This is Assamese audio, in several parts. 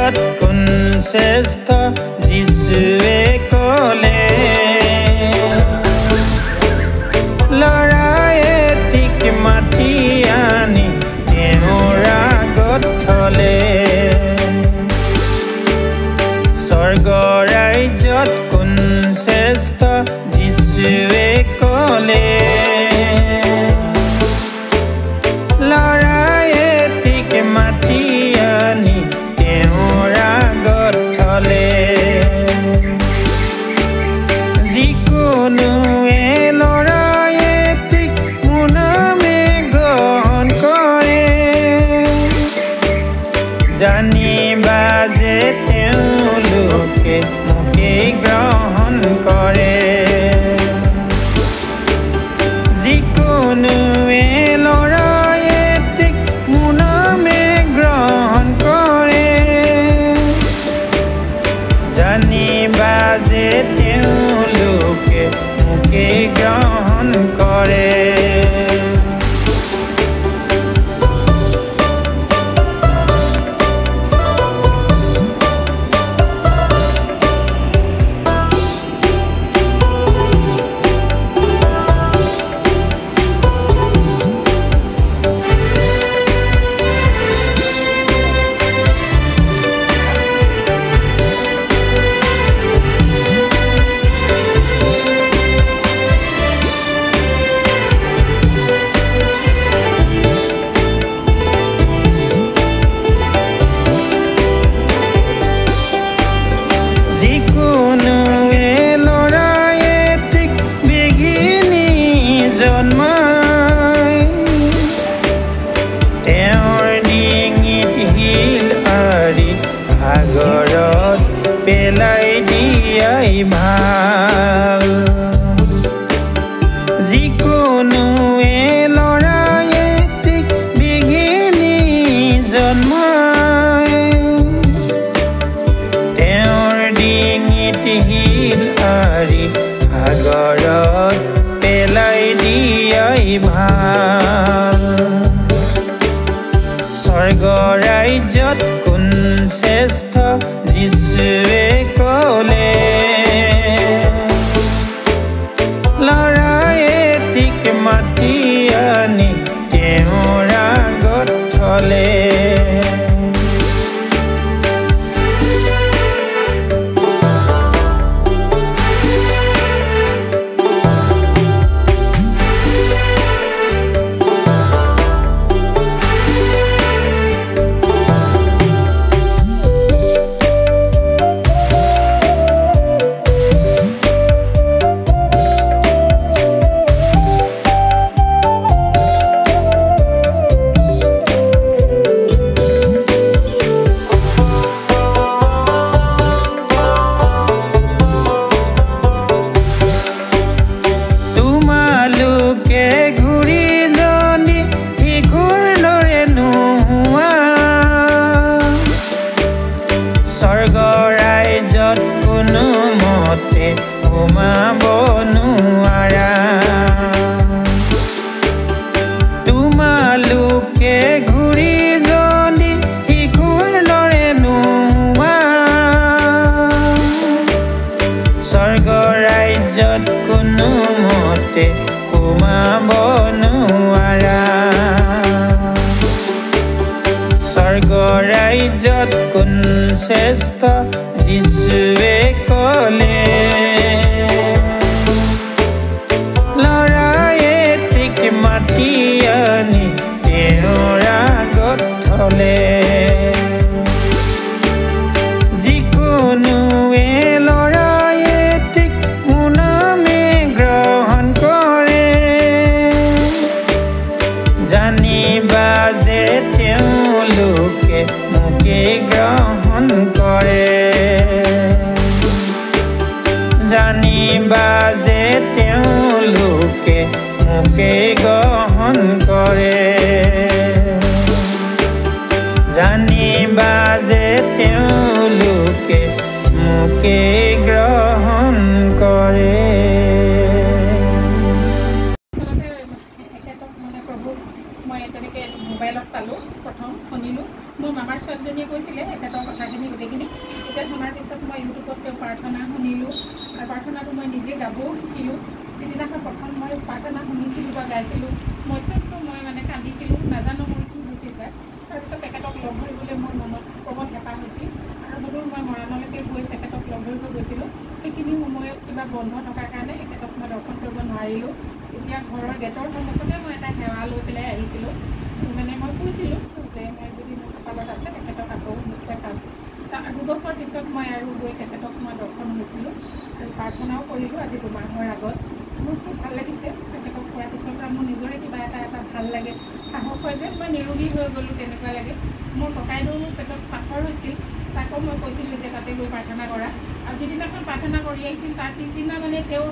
যৎকুন শ্ৰেষ্ঠ যিশুৱে ক'লে ল'ৰাই এটিক মাতি আনি তেওঁৰ আগত থলে স্বৰ্গ ৰাজ্যত কোন শ্ৰেষ্ঠ যিশুৱে ক'লে ল'ৰাই এটিক মাতি আনি তেওঁৰ আগত থলে যিকোনোৱে ল'ৰাই এটিক মোৰ নামে গ্ৰহণ কৰে জানিবা যে তেওঁলোকে মোকেই গ্ৰহণ কৰে যিকোনোৱে ল'ৰাই এটিক মোৰ নামে গ্ৰহণ কৰে জানিবা যে তেওঁলোকে মোকেই গ্ৰহণ কৰে যিকোনোৱে ল'ৰাই এটিক বিঘিনি জন্মাই তেওঁৰ ডিঙিত শিল আৰি সাগৰত পেলাই দিয়াই ভাল যিকোনোৱে ল'ৰাই এটিক বিঘিনি জন্মাই তেওঁৰ ডিঙিত শিল আৰি সাগৰত পেলাই দিয়াই ভাল স্বৰ্গ ৰাজ্যত কোন শ্ৰেষ্ঠ যিশুৱে ক'লে ল'ৰাই এটিক মাতি আনি তেওঁৰ আগত থলে সোমাব নোৱাৰা তোমালোকে ঘূৰি যদি শিশুৰ দৰে নোহোৱা স্বৰ্গ ৰাজ্যত কোনো মতে সোমাব নোৱাৰা স্বৰ্গ ৰাজ্যত কোন শ্ৰেষ্ঠ যিশুৱে ক'লে ল'ৰাই এটিক মাতি আনি তেওঁৰ আগত থলে যিকোনোৱে ল'ৰাই এটিক মোৰ নামে গ্ৰহণ কৰে জানিবা যে তেওঁলোকে মোকেই গ্ৰহণ কৰে জানিবা যে তেওঁলোকে মোকেই গ্ৰহণ কৰে জানিবা যে তেওঁলোকে মোকেই গ্ৰহণ কৰে মই তেনেকৈ মোবাইলত পালোঁ প্ৰথম শুনিলোঁ মোৰ মামাৰ ছোৱালীজনীয়ে কৈছিলে এখেতৰ কথাখিনি গোটেই গাবও শিকিলোঁ যিদিনাখন প্ৰথম মই প্ৰাৰ্থনা শুনিছিলোঁ বা গাইছিলোঁ মধ্যমটো মই মানে কান্দিছিলোঁ নাজানো মোৰ কি হৈছিল তাত তাৰপিছত তেখেতক লগ ধৰিবলৈ মোৰ মনত প্ৰবল হেঁপাহ হৈছিল আৰু সদূৰ মই মৰাণলৈকে গৈ তেখেতক লগ ধৰিব গৈছিলোঁ সেইখিনি সময়ত কিবা বন্ধ থকাৰ কাৰণে তেখেতক মই দৰ্শন কৰিব নোৱাৰিলোঁ এতিয়া ঘৰৰ গেটৰ সন্মুখতে মই এটা সেৱা লৈ পেলাই আহিছিলোঁ মানে মই কৈছিলোঁ যে মই যদি মোৰ কপালত আছে তেখেতক আকৌ নিশ্চয় পাম তাৰ 2 বছৰ পিছত মই আৰু গৈ তেখেতক মই দৰ্শন হৈছিলোঁ আৰু প্ৰাৰ্থনাও কৰিলোঁ আজি 2 মাহৰ আগত মোৰ খুব ভাল লাগিছে তেখেতক খোৱাৰ পিছৰ পৰা মোৰ নিজৰে কিবা এটা ভাল লাগে সাহস হয় যে মই নিৰোগী হৈ গ'লোঁ তেনেকুৱা লাগে মোৰ ককাইদেউৰ পেটত পাথৰ হৈছিল তাকো মই কৈছিলোঁ যে তাতে গৈ প্ৰাৰ্থনা কৰা আৰু যিদিনাখন প্ৰাৰ্থনা কৰি আহিছিল তাৰ পিছদিনা মানে তেওঁ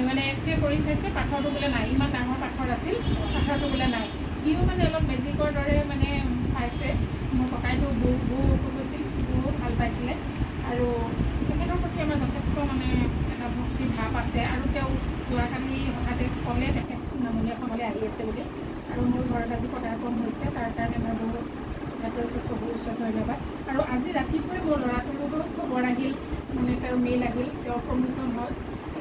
মানে এক্সৰে কৰি চাইছে পাথৰটো বোলে নাই ইমান ডাঙৰ পাথৰ আছিল পাথৰটো বোলে নাই সিও মানে অলপ মেজিকৰ দৰে মানে পাইছে মোৰ ককাইদেউ বৌ গৈছিল বৌ ভাল পাইছিলে আৰু তেখেতৰ প্ৰতি আমাৰ যথেষ্ট মানে এটা ভক্তি ভাৱ আছে আৰু তেওঁ যোৱাকালি হঠাতে ক'লে তেখেত নামনি অসমলৈ আহি আছে বুলি আৰু মোৰ ঘৰত আজি পদাৰ্পণ হৈছে তাৰ কাৰণে মই বহুত তেখেতৰ ওচৰত প্ৰভুৰ ওচৰত ধন্যবাদ আৰু আজি ৰাতিপুৱাই মোৰ ল'ৰাটোৰো খবৰ আহিল মানে তেওঁৰ মেইল আহিল তেওঁৰ প্ৰমোশ্যন হ'ল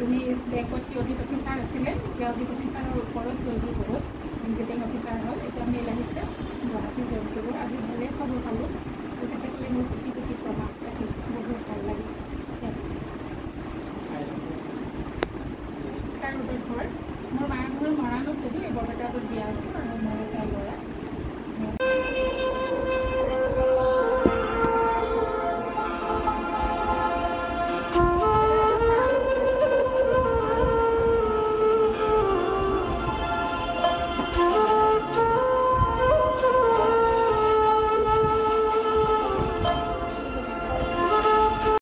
এনেই বেংকত সি অডিট অফিচাৰ আছিলে এতিয়া অডিট অফিচাৰৰ ওপৰত গ'ল সি বহুত ভিজিটিং অফিচাৰ হ'ল এতিয়া মেইল আহিছে গুৱাহাটী জইন কৰিব আজি ভালেই খবৰ পালোঁ আৰু তেখেতলৈ মোৰ প্ৰতি